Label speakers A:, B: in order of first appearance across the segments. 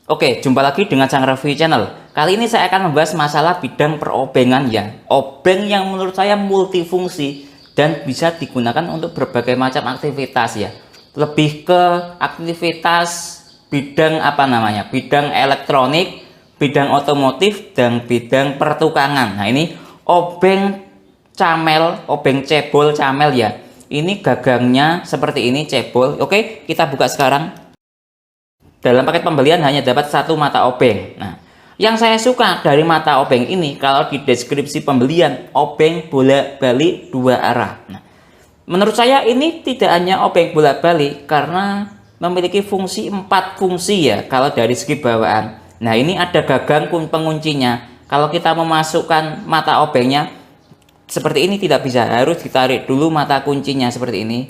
A: Oke, jumpa lagi dengan Sang Review Channel. Kali ini saya akan membahas masalah bidang perobengan ya. Obeng yang menurut saya multifungsi dan bisa digunakan untuk berbagai macam aktivitas ya. Lebih ke aktivitas bidang apa namanya? Bidang elektronik, bidang otomotif, dan bidang pertukangan. Nah, ini obeng camel, obeng cebol camel ya. Ini gagangnya seperti ini, cebol. Oke, kita buka sekarang. Dalam paket pembelian hanya dapat satu mata obeng. Nah, yang saya suka dari mata obeng ini, kalau di deskripsi pembelian, obeng bolak-balik dua arah. Nah, menurut saya ini tidak hanya obeng bolak-balik karena memiliki fungsi 4 fungsi ya kalau dari segi bawaan. Nah, ini ada gagang penguncinya. Kalau kita memasukkan mata obengnya seperti ini tidak bisa, harus ditarik dulu mata kuncinya seperti ini.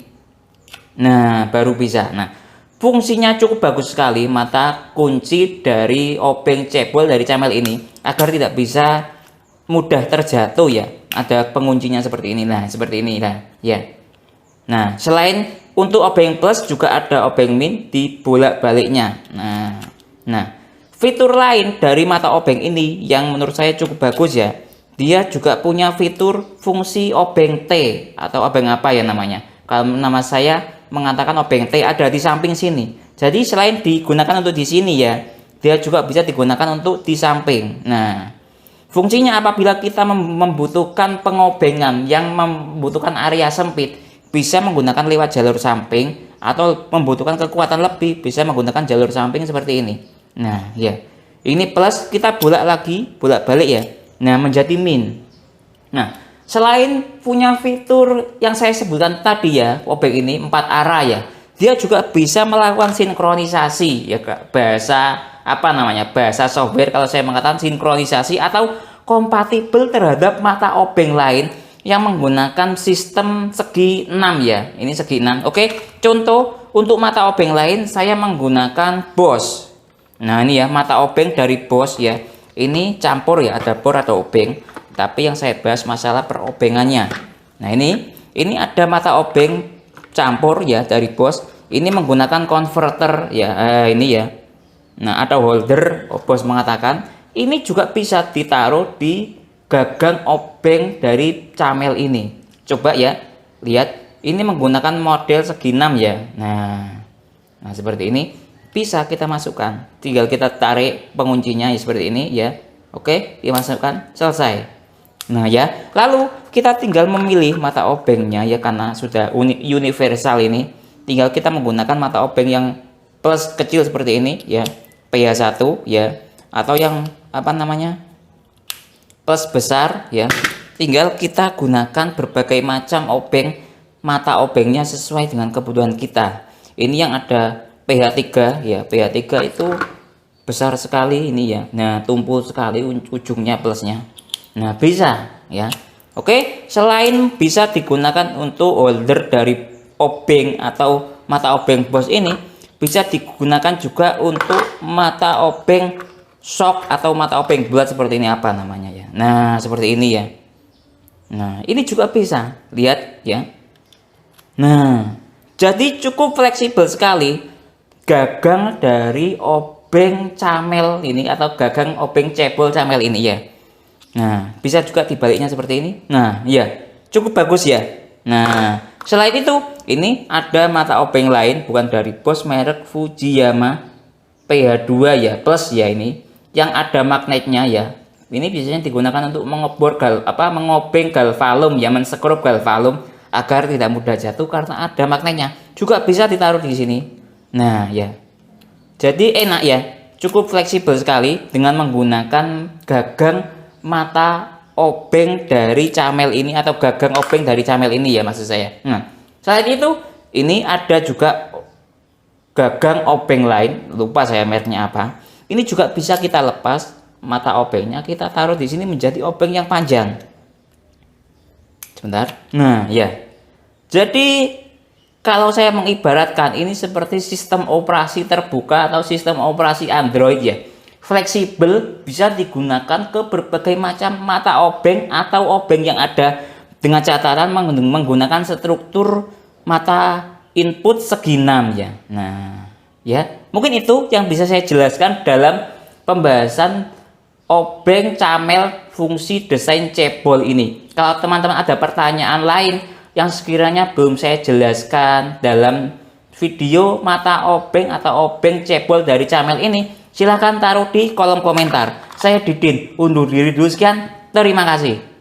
A: Nah, baru bisa. Nah, fungsinya cukup bagus sekali mata kunci dari obeng cebol dari camel ini agar tidak bisa mudah terjatuh ya. Ada penguncinya seperti ini. Nah, seperti ini lah ya. Nah, selain untuk obeng plus juga ada obeng min di bolak-baliknya. Nah, fitur lain dari mata obeng ini yang menurut saya cukup bagus ya. Dia juga punya fitur fungsi obeng T atau obeng apa ya namanya. Kalau nama saya mengatakan obeng T ada di samping sini. Jadi selain digunakan untuk di sini ya, dia juga bisa digunakan untuk di samping. Nah, fungsinya apabila kita membutuhkan pengobengan yang membutuhkan area sempit, bisa menggunakan lewat jalur samping, atau membutuhkan kekuatan lebih bisa menggunakan jalur samping seperti ini. Nah, ya. Ini plus, kita bolak-balik ya. Nah, menjadi min. Nah, selain punya fitur yang saya sebutkan tadi ya, obeng ini 4 arah ya, dia juga bisa melakukan sinkronisasi ya, bahasa apa namanya, bahasa software kalau saya mengatakan sinkronisasi atau kompatibel terhadap mata obeng lain yang menggunakan sistem segi 6 ya. Ini segi 6. Oke, contoh untuk mata obeng lain saya menggunakan Bosch. Nah, ini ya mata obeng dari Bosch ya. Ini campur ya, ada bor atau obeng. Tapi yang saya bahas masalah perobengannya. Nah, ini ada mata obeng campur ya dari Bosch. Ini menggunakan converter ya, ini ya. Nah, ada holder, Bosch mengatakan ini juga bisa ditaruh di gagang obeng dari camel ini. Coba ya, lihat. Ini menggunakan model segi 6 ya. Nah, seperti ini bisa kita masukkan. Tinggal kita tarik penguncinya ya seperti ini ya. Oke, dimasukkan, selesai. Nah ya, lalu kita tinggal memilih mata obengnya ya, karena sudah universal ini. Tinggal kita menggunakan mata obeng yang plus kecil seperti ini ya, PH1 ya, atau yang apa namanya, plus besar ya. Tinggal kita gunakan berbagai macam obeng, mata obengnya sesuai dengan kebutuhan kita. Ini yang ada PH3 ya, PH3 itu besar sekali ini ya. Nah, tumpul sekali ujungnya plusnya. Nah, bisa ya. Oke, selain bisa digunakan untuk holder dari obeng atau mata obeng Bosch ini, bisa digunakan juga untuk mata obeng shock atau mata obeng bulat seperti ini, apa namanya ya. Nah, seperti ini ya. Nah, ini juga bisa. Lihat ya. Nah, jadi cukup fleksibel sekali gagang dari obeng camel ini atau gagang obeng cebol camel ini ya. Nah, bisa juga dibaliknya seperti ini. Nah, ya, cukup bagus ya. Nah, selain itu, ini ada mata obeng lain bukan dari Bosch, merek Fujiyama PH2 ya, plus ya ini, yang ada magnetnya ya. Ini biasanya digunakan untuk mengobeng galvalum ya, mensekrup galvalum agar tidak mudah jatuh karena ada magnetnya. Juga bisa ditaruh di sini. Nah, ya. Jadi enak ya, cukup fleksibel sekali dengan menggunakan gagang mata obeng dari camel ini atau gagang obeng dari camel ini ya, maksud saya. Nah, selain itu ini ada juga gagang obeng lain, lupa saya mereknya apa. Ini juga bisa kita lepas mata obengnya, kita taruh di sini menjadi obeng yang panjang. Sebentar. Nah, ya. Jadi kalau saya mengibaratkan ini seperti sistem operasi terbuka atau sistem operasi Android ya. Fleksibel, bisa digunakan ke berbagai macam mata obeng atau obeng yang ada, dengan catatan menggunakan struktur mata input segi 6 ya. Nah, ya. Mungkin itu yang bisa saya jelaskan dalam pembahasan obeng camel fungsi desain cebol ini. Kalau teman-teman ada pertanyaan lain yang sekiranya belum saya jelaskan dalam video mata obeng atau obeng cebol dari camel ini, silahkan taruh di kolom komentar. Saya Didin, undur diri dulu sekian. Terima kasih.